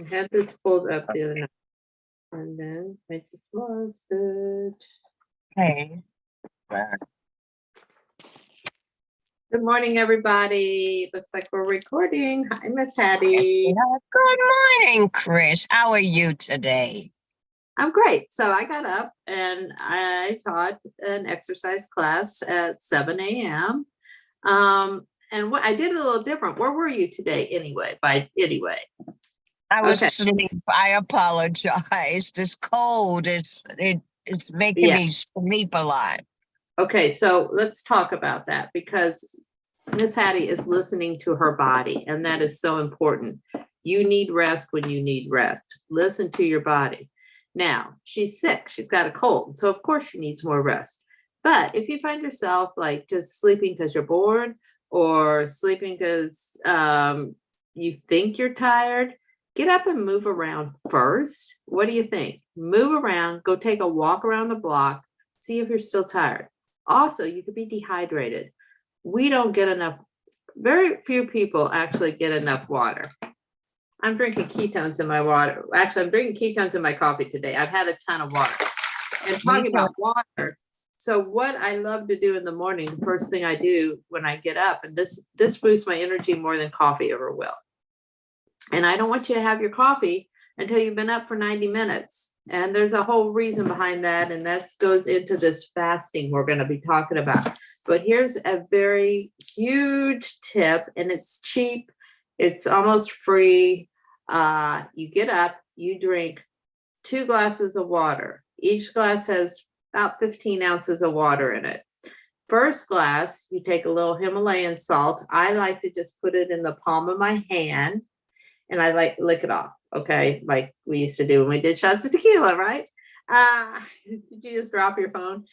I had this pulled up the other night, and then I just lost it. Hey. Good morning, everybody. Looks like we're recording. Hi, Miss Hattie. Good morning, Chris. How are you today? I'm great. So I got up and I taught an exercise class at 7 a.m. And what I did a little different. Where were you today anyway? I was Okay. asleep. I apologize. This cold it's making Yeah. me sleep a lot. Okay, so let's talk about that because Miss Hattie is listening to her body, and that is so important. You need rest when you need rest. Listen to your body. Now, she's sick. She's got a cold. So, of course, she needs more rest. But if you find yourself like just sleeping because you're bored or sleeping because you think you're tired, get up and move around first. What do you think? Move around, go take a walk around the block, see if you're still tired. Also, you could be dehydrated. We don't get enough, very few people actually get enough water. I'm drinking ketones in my water. Actually, I'm drinking ketones in my coffee today. I've had a ton of water. And talking about water, so what I love to do in the morning, the first thing I do when I get up, and this boosts my energy more than coffee ever will. And I don't want you to have your coffee until you've been up for 90 minutes. And there's a whole reason behind that. And that goes into this fasting we're going to be talking about. But here's a very huge tip, and it's cheap. It's almost free. You get up, you drink 2 glasses of water. Each glass has about 15 ounces of water in it. First glass, you take a little Himalayan salt. I like to just put it in the palm of my hand, and I like lick it off. Okay, like we used to do when we did shots of tequila, right? Did you just drop your phone?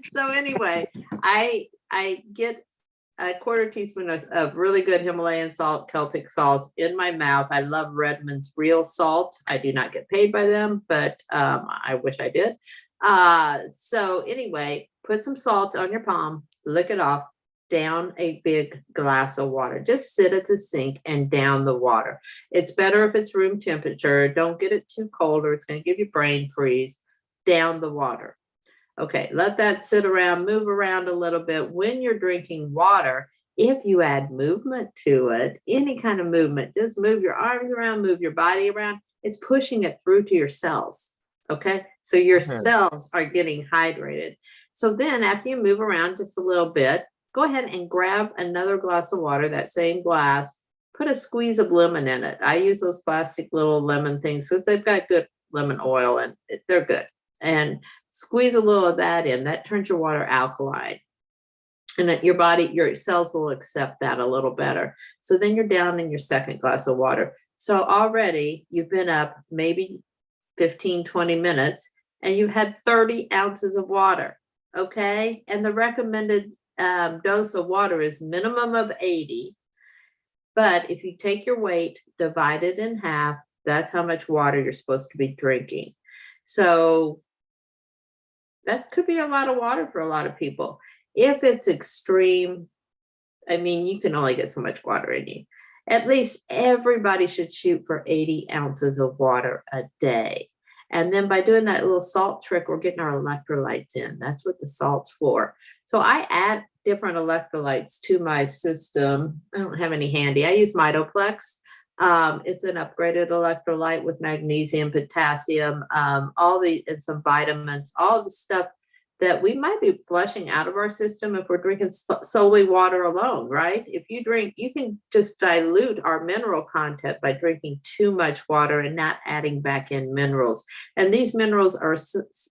So anyway, I get a quarter teaspoon of really good Himalayan salt, Celtic salt in my mouth. I love Redmond's real salt. I do not get paid by them, but I wish I did. So anyway, put some salt on your palm, lick it off, down a big glass of water. Just sit at the sink and down the water. It's better if it's room temperature. Don't get it too cold or it's going to give you brain freeze. Down the water. Okay, let that sit around, move around a little bit. When you're drinking water, if you add movement to it, any kind of movement, just move your arms around, move your body around, it's pushing it through to your cells. Okay, so your cells are getting hydrated. So then after you move around just a little bit, go ahead and grab another glass of water, that same glass, put a squeeze of lemon in it. I use those plastic little lemon things because they've got good lemon oil and they're good. And squeeze a little of that in. That turns your water alkaline. And that your body, your cells will accept that a little better. So then you're down in your second glass of water. So already you've been up maybe 15, 20 minutes and you had 30 ounces of water. Okay. And the recommended dose of water is minimum of 80. But if you take your weight, divide it in half, that's how much water you're supposed to be drinking. So that could be a lot of water for a lot of people. If it's extreme, I mean, you can only get so much water in you. At least everybody should shoot for 80 ounces of water a day. And then by doing that little salt trick, we're getting our electrolytes in. That's what the salt's for. So I add different electrolytes to my system. I don't have any handy. I use Mitoplex. It's an upgraded electrolyte with magnesium, potassium, and some vitamins, all the stuff that we might be flushing out of our system if we're drinking solely water alone, right? If you drink, you can just dilute our mineral content by drinking too much water and not adding back in minerals. And these minerals are it's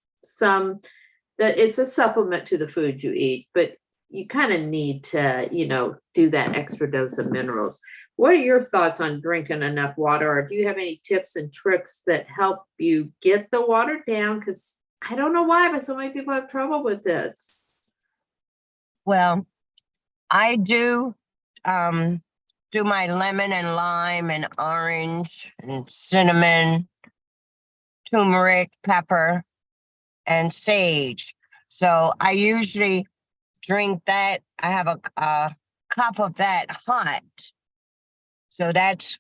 a supplement to the food you eat, but you kind of need to, do that extra dose of minerals. What are your thoughts on drinking enough water? Or do you have any tips and tricks that help you get the water down? Because I don't know why, but so many people have trouble with this. Well, I do my lemon and lime and orange and cinnamon, turmeric, pepper, and sage. So I usually drink that. I have a cup of that hot So that's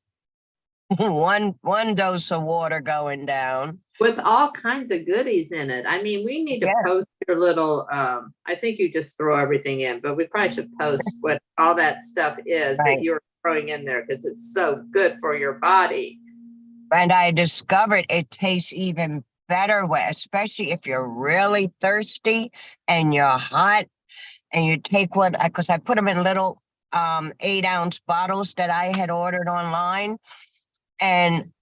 one dose of water going down. With all kinds of goodies in it. I mean, we need to Yeah. post your little, I think you just throw everything in, but we probably should post what all that stuff is that Right. you're throwing in there because it's so good for your body. And I discovered it tastes even better, especially if you're really thirsty and you're hot, and you take one, because I put them in little 8-ounce bottles that I had ordered online, and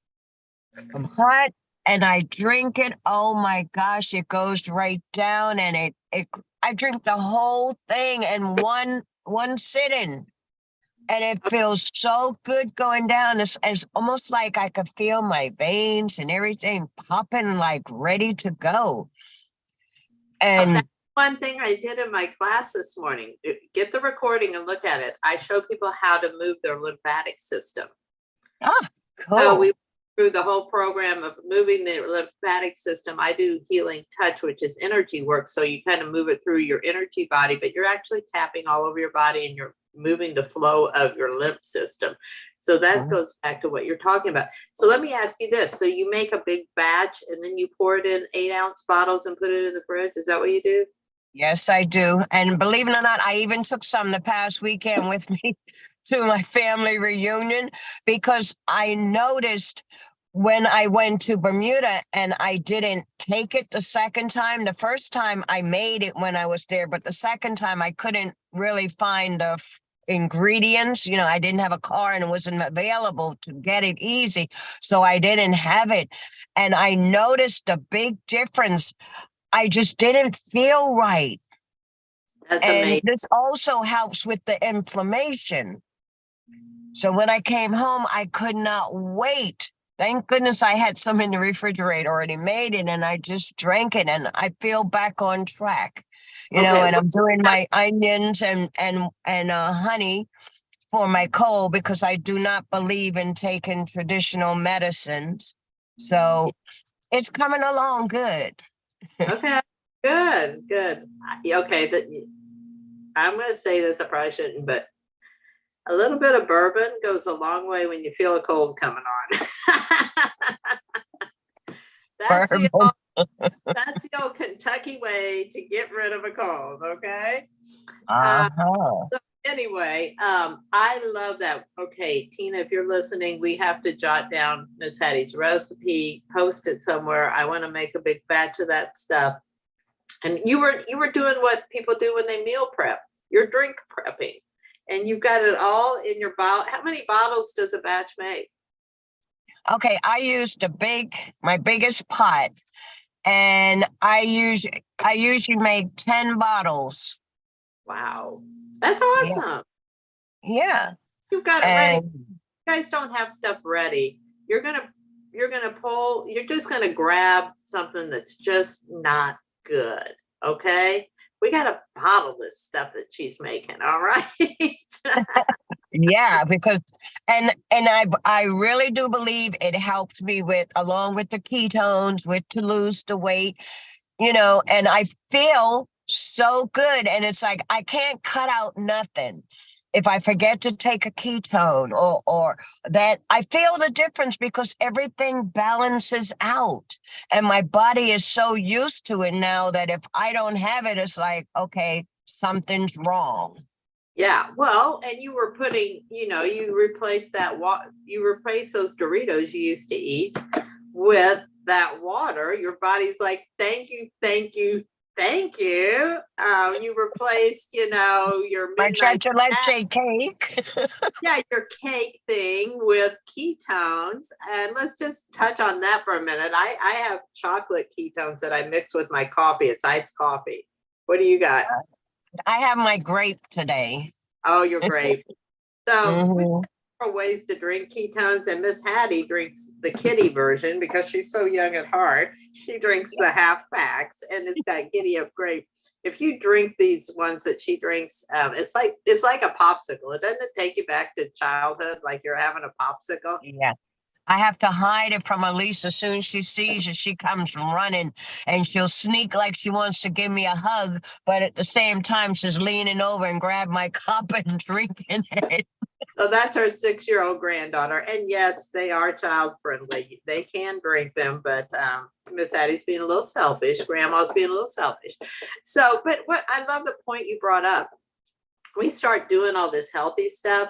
I'm hot and I drink it. Oh my gosh, it goes right down, and I drink the whole thing in one sitting. And it feels so good going down. It's almost like I could feel my veins and everything popping, like ready to go. And That's one thing I did in my class this morning. Get the recording and look at it. I show people how to move their lymphatic system. cool. So we went through the whole program of moving the lymphatic system. I do healing touch, which is energy work. So you kind of move it through your energy body, but you're actually tapping all over your body and you're moving the flow of your lymph system. So that goes back to what you're talking about. So let me ask you this. So you make a big batch and then you pour it in 8-ounce bottles and put it in the fridge. Is that what you do? Yes, I do. And believe it or not, I even took some the past weekend with me to my family reunion, because I noticed when I went to Bermuda and I didn't take it the second time. The first time I made it when I was there, but the second time I couldn't really find the ingredients. I didn't have a car and it wasn't available to get it easy. So I didn't have it. And I noticed a big difference. I just didn't feel right. That's And amazing. this also helps with the inflammation. So when I came home, I could not wait. Thank goodness I had some in the refrigerator already made it, and I just drank it, and I feel back on track. And I'm doing my onions and honey for my cold, because I do not believe in taking traditional medicines. So it's coming along good. Okay, good. Okay, I'm going to say this, I probably shouldn't, but a little bit of bourbon goes a long way when you feel a cold coming on. That's the old Kentucky way to get rid of a cold, okay? So anyway, I love that. Okay, Tina, if you're listening, we have to jot down Miss Hattie's recipe, post it somewhere. I want to make a big batch of that stuff. And you were doing what people do when they meal prep. You're drink prepping, and you've got it all in your bottle. How many bottles does a batch make? Okay, I used my biggest pot, and I usually make 10 bottles. Wow, that's awesome. Yeah. You've got it ready. You guys don't have stuff ready. You're just gonna grab something that's just not good. Okay. We gotta bottle this stuff that she's making. All right. Yeah, because and I really do believe it helped me along with the ketones, to lose the weight, and I feel so good. And it's like I can't cut out nothing if I forget to take a ketone, or that. I feel the difference because everything balances out, and my body is so used to it now that if I don't have it, it's like, okay, something's wrong. Yeah, well, and you were putting, you replace those Doritos you used to eat with that water. Your body's like, thank you, thank you, thank you. You replaced, your My midnight leche cake. yeah, your cake thing with ketones. And let's just touch on that for a minute. I have chocolate ketones that I mix with my coffee. It's iced coffee. What do you got? I have my grape today. Oh, your grape. So we Mhm. have ways to drink ketones, and Miss Hattie drinks the kitty version because she's so young at heart. She drinks the half packs, and it's got giddy up grape. If you drink these ones that she drinks, it's like a popsicle. It doesn't take you back to childhood, like you're having a popsicle. Yeah. I have to hide it from Elise. As soon as she sees it, she comes running, and she'll sneak like she wants to give me a hug, but at the same time, she's leaning over and grab my cup and drinking it. So that's our 6-year-old granddaughter. And yes, they are child friendly. They can drink them, but Miss Addie's being a little selfish. Grandma's being a little selfish. So, but what I love the point you brought up. We start doing all this healthy stuff,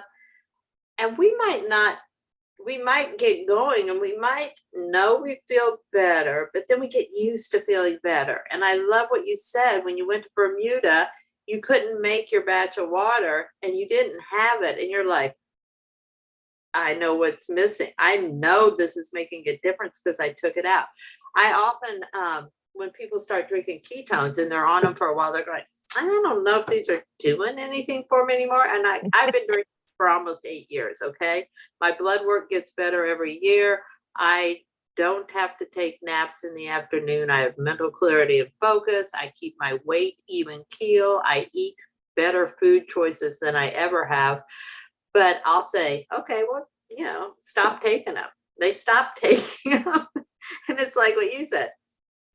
and we might get going and we might know we feel better, but then we get used to feeling better. And I love what you said when you went to Bermuda, you couldn't make your batch of water and you didn't have it. And you're like, I know what's missing. I know this is making a difference because I took it out. I often, when people start drinking ketones and they're on them for a while, they're going, I don't know if these are doing anything for me anymore. And I've been drinking for almost 8 years. Okay. My blood work gets better every year. I don't have to take naps in the afternoon. I have mental clarity and focus. I keep my weight even keel. I eat better food choices than I ever have. But I'll say, okay, well, stop taking them. They stop taking them. And it's like what you said.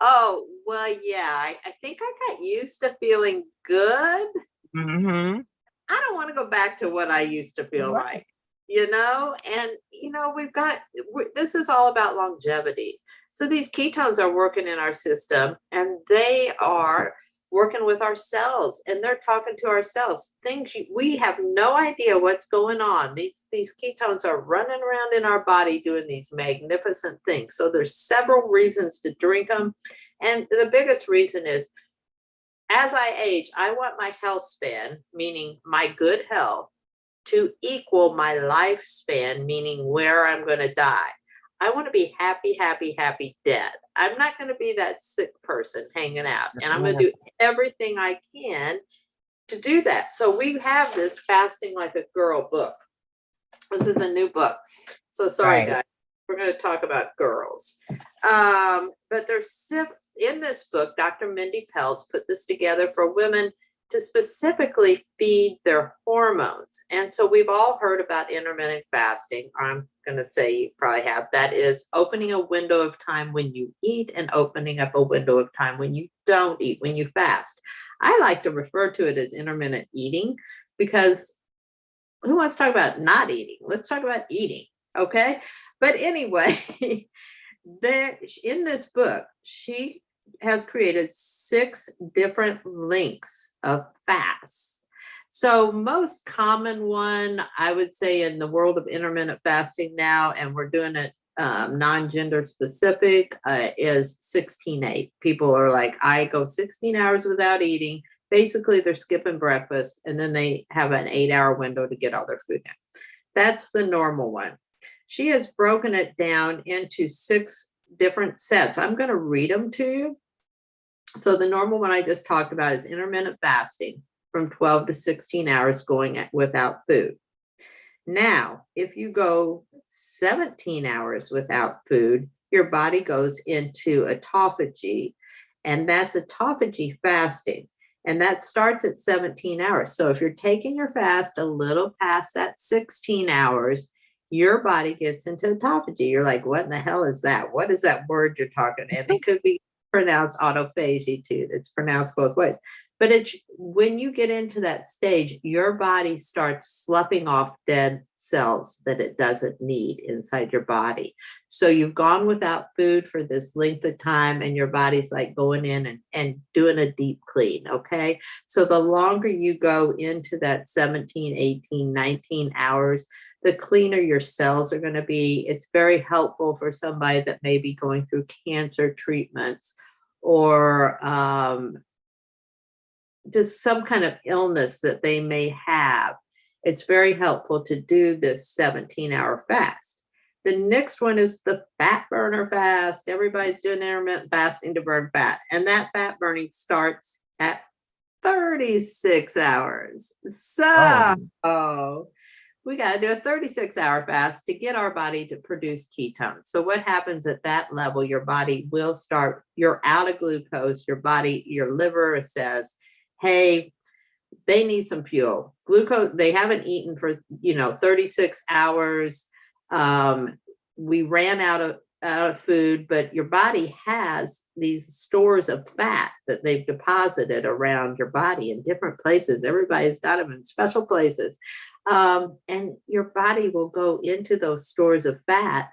Oh, well, yeah, I think I got used to feeling good. Mm-hmm. I don't want to go back to what I used to feel like, and, this is all about longevity. So these ketones are working in our system and they are working with our cells and they're talking to our cells. We have no idea what's going on. These ketones are running around in our body doing these magnificent things. So there's several reasons to drink them. And the biggest reason is, as I age, I want my health span, meaning my good health, to equal my lifespan, meaning where I'm going to die. I want to be happy, happy, happy dead. I'm not going to be that sick person hanging out. And I'm going to do everything I can to do that. So we have this Fasting Like a Girl book. This is a new book. So sorry, guys. We're going to talk about girls. But there's in this book, Dr. Mindy Pelz put this together for women to specifically feed their hormones. And so we've all heard about intermittent fasting. I'm going to say you probably have. That is opening a window of time when you eat and opening up a window of time when you don't eat, when you fast. I like to refer to it as intermittent eating because who wants to talk about not eating? Let's talk about eating. Okay. But anyway, in this book, she has created 6 different lengths of fasts. So most common one, I would say in the world of intermittent fasting now, and we're doing it non-gender specific, is 16-8. People are like, I go 16 hours without eating. Basically, they're skipping breakfast and then they have an 8-hour window to get all their food in. That's the normal one. She has broken it down into 6 different sets. I'm going to read them to you. So the normal one I just talked about is intermittent fasting from 12 to 16 hours going without food. Now, if you go 17 hours without food, your body goes into autophagy, and that's autophagy fasting. And that starts at 17 hours. So if you're taking your fast a little past that 16 hours, your body gets into autophagy. You're like, what in the hell is that? What is that word you're talking? And it could be pronounced autophagy too. It's pronounced both ways. But when you get into that stage, your body starts sloughing off dead cells that it doesn't need inside your body. So you've gone without food for this length of time and your body's like going in and doing a deep clean. Okay. So the longer you go into that 17, 18, 19 hours, the cleaner your cells are going to be. It's very helpful for somebody that may be going through cancer treatments or just some kind of illness that they may have. It's very helpful to do this 17-hour fast. The next one is the fat burner fast. Everybody's doing intermittent fasting to burn fat. And that fat burning starts at 36 hours. So we got to do a 36-hour fast to get our body to produce ketones. So what happens at that level? Your body will start, you're out of glucose. Your liver says, hey, they need some fuel. Glucose, they haven't eaten for, 36 hours. We ran out of food, but your body has these stores of fat that they've deposited around your body in different places. Everybody's got them in special places. And your body will go into those stores of fat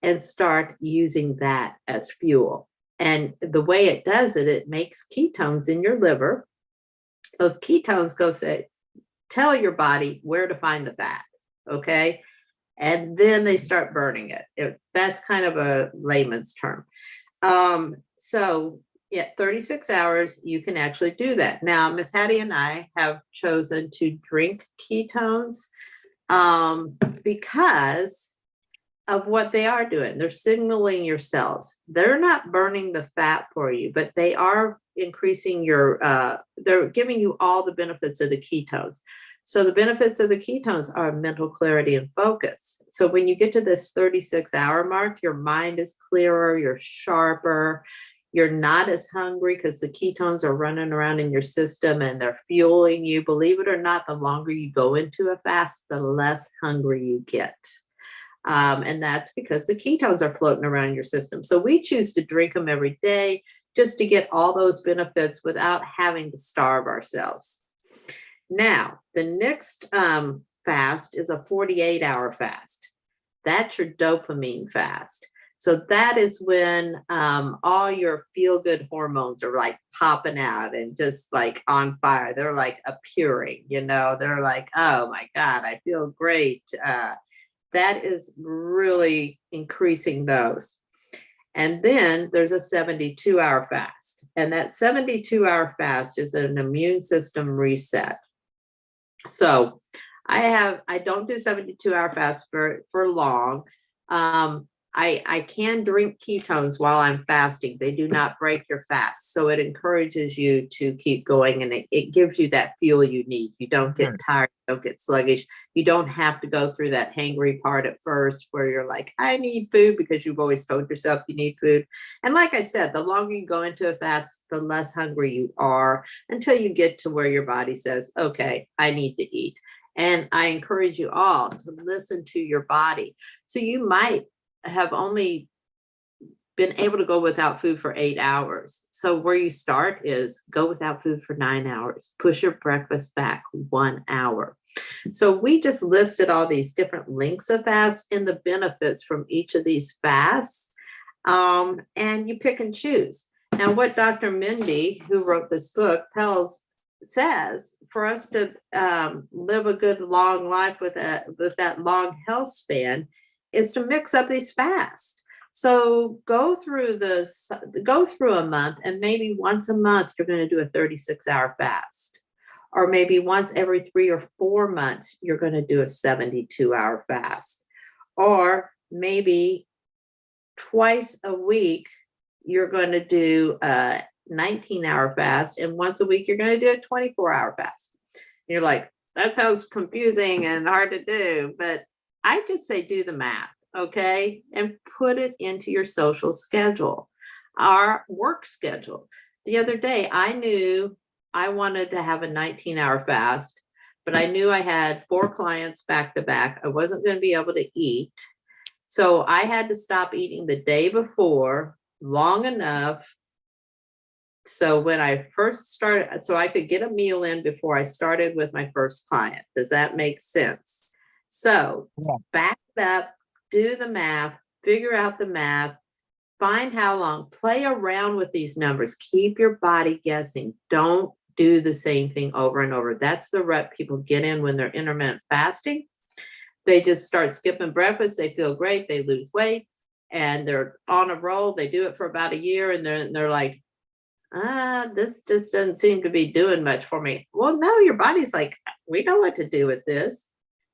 and start using that as fuel. And the way it does it, it makes ketones in your liver. Those ketones tell your body where to find the fat. Okay. And then they start burning it. That's kind of a layman's term. So at 36 hours, you can actually do that. Now, Miss Hattie and I have chosen to drink ketones because of what they are doing. They're signaling your cells. They're not burning the fat for you, but they are increasing they're giving you all the benefits of the ketones. So the benefits of the ketones are mental clarity and focus. So when you get to this 36-hour mark, your mind is clearer, you're sharper, you're not as hungry because the ketones are running around in your system and they're fueling you. Believe it or not, the longer you go into a fast, the less hungry you get. And that's because the ketones are floating around your system. So we choose to drink them every day just to get all those benefits without having to starve ourselves. Now, the next fast is a 48-hour fast. That's your dopamine fast. So that is when all your feel-good hormones are like popping out and just like on fire. They're like appearing, they're like, oh my God, I feel great. That is really increasing those. And then there's a 72-hour fast. And that 72-hour fast is an immune system reset. So I don't do 72-hour fast for long. I can drink ketones while I'm fasting. They do not break your fast. So it encourages you to keep going, and it gives you that fuel you need. You don't get tired, you don't get sluggish. You don't have to go through that hangry part at first where you're like, I need food, because you've always told yourself you need food. And like I said, the longer you go into a fast, the less hungry you are until you get to where your body says, okay, I need to eat. And I encourage you all to listen to your body. So you might have only been able to go without food for 8 hours. So where you start is go without food for 9 hours, push your breakfast back 1 hour. So we just listed all these different lengths of fasts and the benefits from each of these fasts. And you pick and choose. Now, what Dr. Mindy, who wrote this book, says for us to live a good long life with that long health span is to mix up these fasts. So go through a month, and maybe once a month you're going to do a 36-hour fast, or maybe once every 3 or 4 months you're going to do a 72-hour fast, or maybe twice a week you're going to do a 19-hour fast, and once a week you're going to do a 24-hour fast. And you're like, that sounds confusing and hard to do, but I just say do the math, okay? And put it into your social schedule, our work schedule. The other day, I knew I wanted to have a 19-hour fast, but I knew I had 4 clients back to back. I wasn't going to be able to eat. So I had to stop eating the day before long enough so when I first started, so I could get a meal in before I started with my first client. Does that make sense? So back it up, do the math, figure out the math, find how long, play around with these numbers, keep your body guessing. Don't do the same thing over and over. That's the rut people get in when they're intermittent fasting. They just start skipping breakfast. They feel great. They lose weight and they're on a roll. They do it for about a year and they're like, this just doesn't seem to be doing much for me. Well, no, your body's like, we know what to do with this.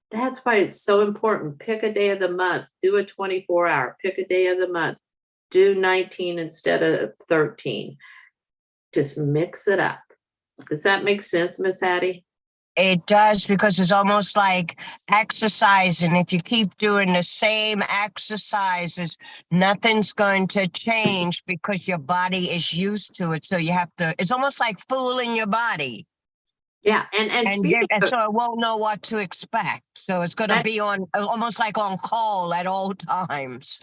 That's why it's so important. Pick a day of the month, do a 24-hour, pick a day of the month, do 19 instead of 13. Just mix it up. Does that make sense, Miss Hattie? It does, because it's almost like exercising. If you keep doing the same exercises, nothing's going to change because your body is used to it. So you have to, it's almost like fooling your body. Yeah. And so it won't know what to expect. So it's going to be on almost like on call at all times.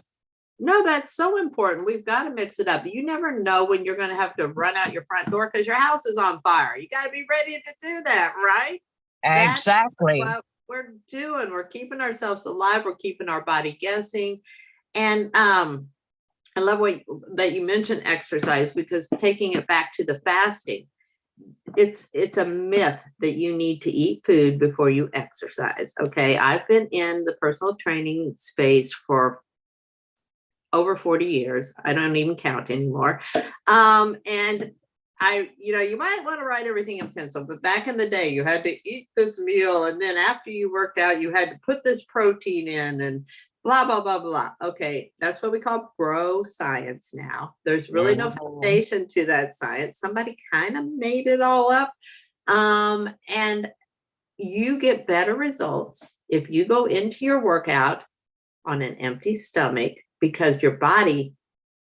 No, that's so important. We've got to mix it up. You never know when you're going to have to run out your front door because your house is on fire. You got to be ready to do that, right? Exactly. we're doing. We're keeping ourselves alive. We're keeping our body guessing. And I love that you mentioned exercise, because taking it back to the fasting, it's a myth that you need to eat food before you exercise. Okay. I've been in the personal training space for over 40 years. I don't even count anymore. And you might want to write everything in pencil, but back in the day, you had to eat this meal. And then after you worked out, you had to put this protein in and blah, blah, blah, blah. Okay. That's what we call bro science now. There's really no foundation to that science. Somebody kind of made it all up. And you get better results if you go into your workout on an empty stomach, because your body,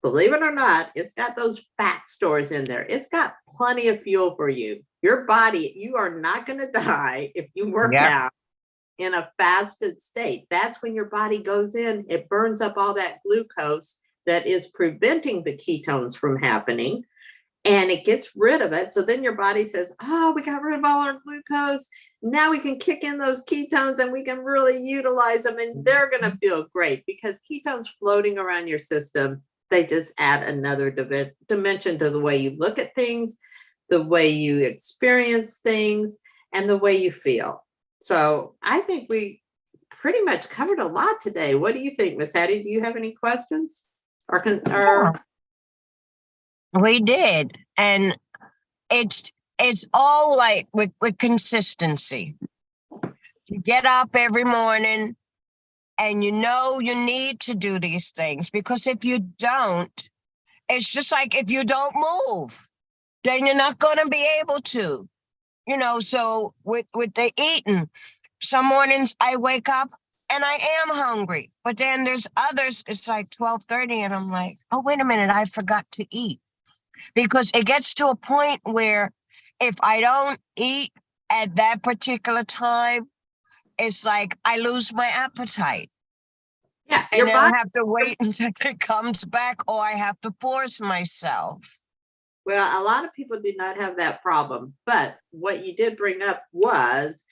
believe it or not, it's got those fat stores in there. It's got plenty of fuel for you. Your body, you are not going to die if you work out in a fasted state. That's when your body goes in, it burns up all that glucose that is preventing the ketones from happening, and it gets rid of it. So then your body says, oh, we got rid of all our glucose. Now we can kick in those ketones and we can really utilize them, and they're going to feel great, because ketones floating around your system, they just add another dimension to the way you look at things, the way you experience things, and the way you feel. So I think we pretty much covered a lot today. What do you think, Miss Hattie? Do you have any questions? We did. And it's all like with consistency. You get up every morning and you know you need to do these things, because if you don't, it's just like if you don't move, then you're not going to be able to. So with the eating, some mornings I wake up and I am hungry, but then there's others, it's like 12:30 and I'm like, oh, wait a minute, I forgot to eat. Because it gets to a point where if I don't eat at that particular time, it's like I lose my appetite. Yeah. And then I have to wait until it comes back, or I have to force myself. Well, a lot of people do not have that problem, but what you did bring up was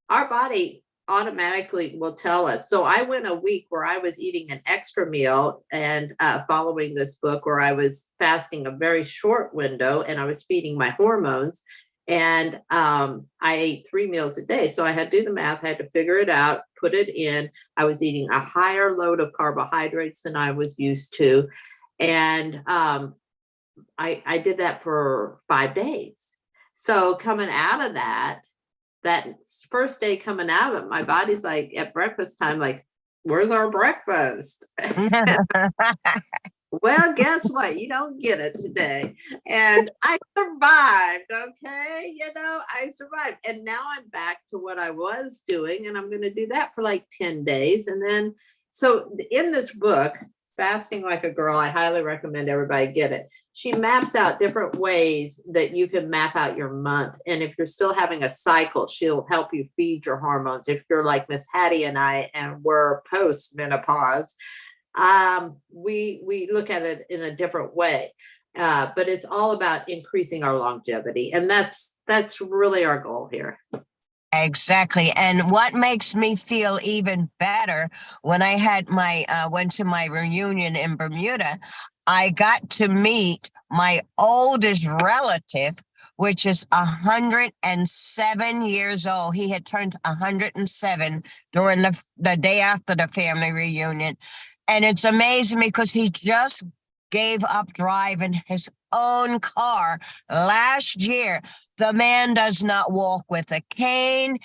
our body automatically will tell us. So I went a week where I was eating an extra meal and following this book, where I was fasting a very short window and I was feeding my hormones, and I ate 3 meals a day. So I had to do the math, I had to figure it out, put it in. I was eating a higher load of carbohydrates than I was used to. And I did that for 5 days. So coming out of that first day coming out of it, my body's like at breakfast time, like, where's our breakfast? Well, guess what? You don't get it today. And I survived. Okay. I survived. And now I'm back to what I was doing. And I'm going to do that for like 10 days. And then, so in this book, Fasting Like a Girl, I highly recommend everybody get it. She maps out different ways that you can map out your month. And if you're still having a cycle, she'll help you feed your hormones. If you're like Miss Hattie and I, and we're post menopause, we look at it in a different way. But it's all about increasing our longevity. And that's really our goal here. Exactly. And what makes me feel even better, when I had went to my reunion in Bermuda, I got to meet my oldest relative, which is 107 years old. He had turned 107 during the day after the family reunion. And it's amazing because he just gave up driving his own car last year. The man does not walk with a cane.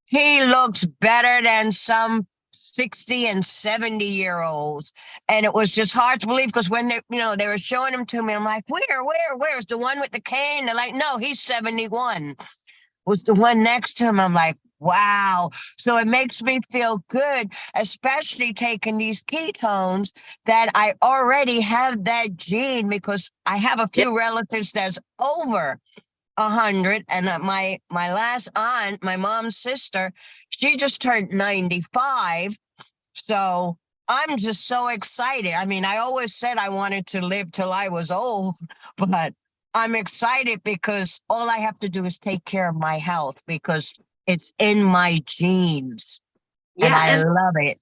He looks better than some 60 and 70-year-olds. And it was just hard to believe, because when they were showing him to me, I'm like, where's the one with the cane? They're like, no, he's 71. Was the one next to him. I'm like, wow. So it makes me feel good, especially taking these ketones, that I already have that gene, because I have a few relatives that's over 100. And my last aunt, my mom's sister, she just turned 95. So I'm just so excited. I mean, I always said I wanted to live till I was old, but I'm excited because all I have to do is take care of my health, because It's in my genes and Yeah, I and love it.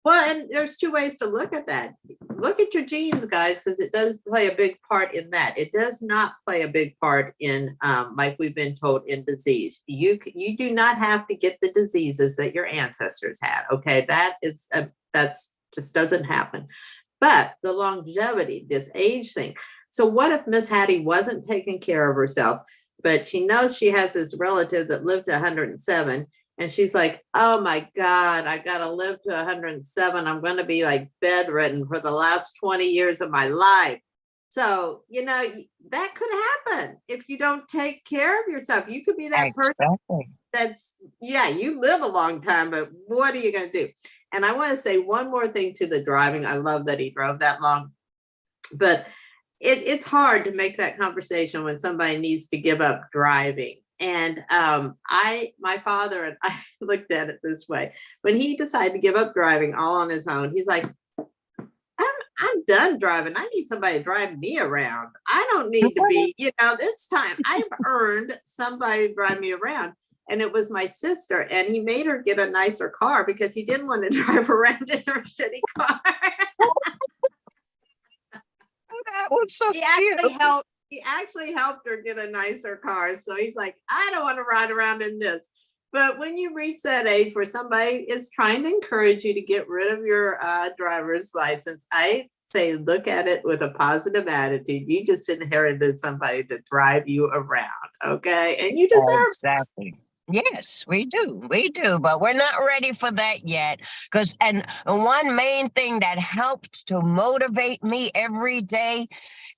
well, and there's two ways to look at that. Look at your genes, guys, because it does play a big part in that. It does not play a big part in, like we've been told, in disease. You do not have to get the diseases that your ancestors had. Okay, that's just doesn't happen. But the longevity, this age thing. So what if Miss Hattie wasn't taking care of herself, but she knows she has this relative that lived to 107, and she's like, oh my God, I got to live to 107. I'm going to be like bedridden for the last 20 years of my life. So, that could happen if you don't take care of yourself. You could be that person Exactly. yeah, you live a long time, but what are you going to do? And I want to say one more thing to the driving. I love that he drove that long, but it's hard to make that conversation when somebody needs to give up driving. And my father and I looked at it this way. When he decided to give up driving all on his own, he's like, I'm done driving. I need somebody to drive me around. I don't need to be, it's time. I've earned somebody to drive me around. And it was my sister, and he made her get a nicer car because he didn't want to drive around in her shitty car. That was so he cute. actually helped he actually helped her get a nicer car. So he's like, I don't want to ride around in this. But when you reach that age where somebody is trying to encourage you to get rid of your driver's license, I say look at it with a positive attitude. You just inherited somebody to drive you around, okay? And you deserve. Exactly. Yes, we do. We do, but we're not ready for that yet. And one main thing that helps to motivate me every day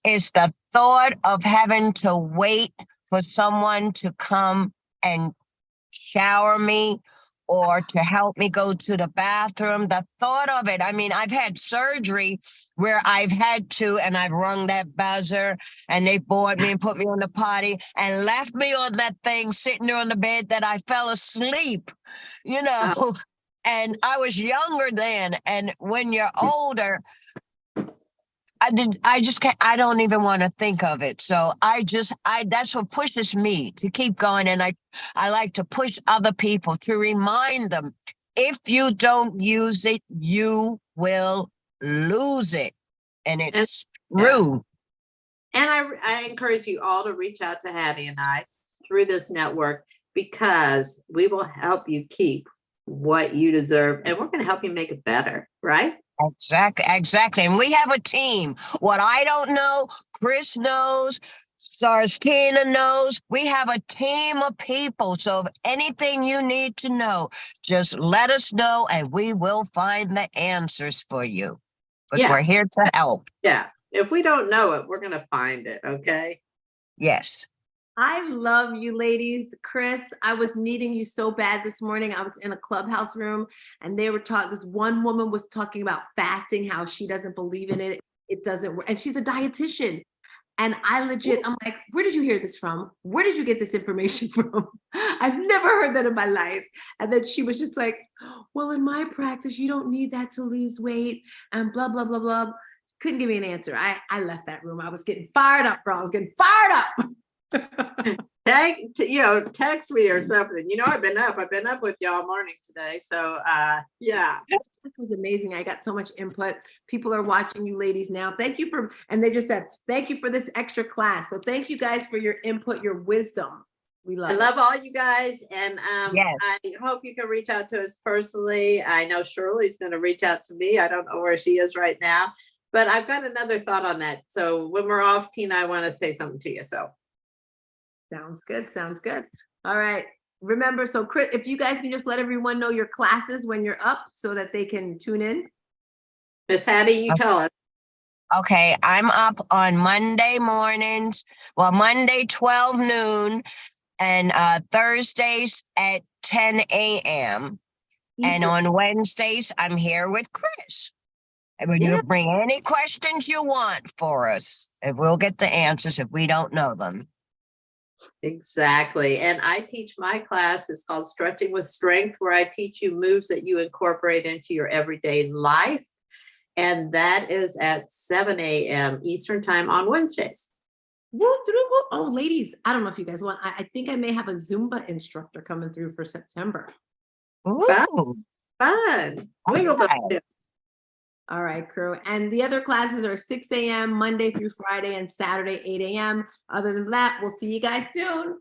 is the thought of having to wait for someone to come and shower me or to help me go to the bathroom. The thought of it, I mean, I've had surgery where I've had to, and I've rung that buzzer and they board me and put me on the potty and left me on that thing sitting there on the bed that I fell asleep, you know. Oh, And I was younger then. And when you're older, I just can't, I don't even want to think of it. So that's what pushes me to keep going. And I like to push other people to remind them, if you don't use it, you will lose it. And and it's yeah. true. And I encourage you all to reach out to Hattie and I through this network, because we will help you keep what you deserve, and we're going to help you make it better, right? Exactly. And we have a team. What I don't know, Chris knows, Starz Tina knows. We have a team of people. So if anything you need to know, just let us know and we will find the answers for you. Because we're Yeah. here to help. Yeah. If we don't know it, we're going to find it. Okay. Yes. I love you ladies. Chris, I was needing you so bad this morning. I was in a clubhouse room and they were talking, this one woman was talking about fasting, how she doesn't believe in it. It doesn't work. And she's a dietitian. And I'm like, where did you hear this from? Where did you get this information from? I've never heard that in my life. And then she was just like, well, in my practice, you don't need that to lose weight and blah, blah, blah, blah. Couldn't give me an answer. I left that room. I was getting fired up, girl. I was getting fired up. Text me or something. I've been up with y'all morning today. So yeah. This was amazing. I got so much input. People are watching you ladies now. And they just said, thank you for this extra class. So thank you guys for your input, your wisdom. We love I love all you guys. And Yes. I hope you can reach out to us personally. I know Shirley's going to reach out to me. I don't know where she is right now, but I've got another thought on that. So when we're off, Tina, I want to say something to you. So Sounds good. Sounds good. All right. Remember, so Chris, if you guys can just let everyone know your classes when you're up so that they can tune in. Miss Hattie, you tell us. Okay. I'm up on Monday mornings. Well, Monday, 12 noon, and Thursdays at 10 a.m. And Eastern. on Wednesdays, I'm here with Chris. And when Yeah. you bring any questions you want for us, and we'll get the answers if we don't know them. Exactly. And I teach my class, it's called Stretching with Strength, where I teach you moves that you incorporate into your everyday life. And that is at 7 a.m. Eastern time on Wednesdays. Woo, doo, doo, woo. Oh, ladies, I don't know if you guys want, I think I may have a Zumba instructor coming through for September. Fun. Ooh, Fun. Wiggle okay. those. All right, crew. And the other classes are 6 a.m. Monday through Friday and Saturday, 8 a.m. Other than that, we'll see you guys soon.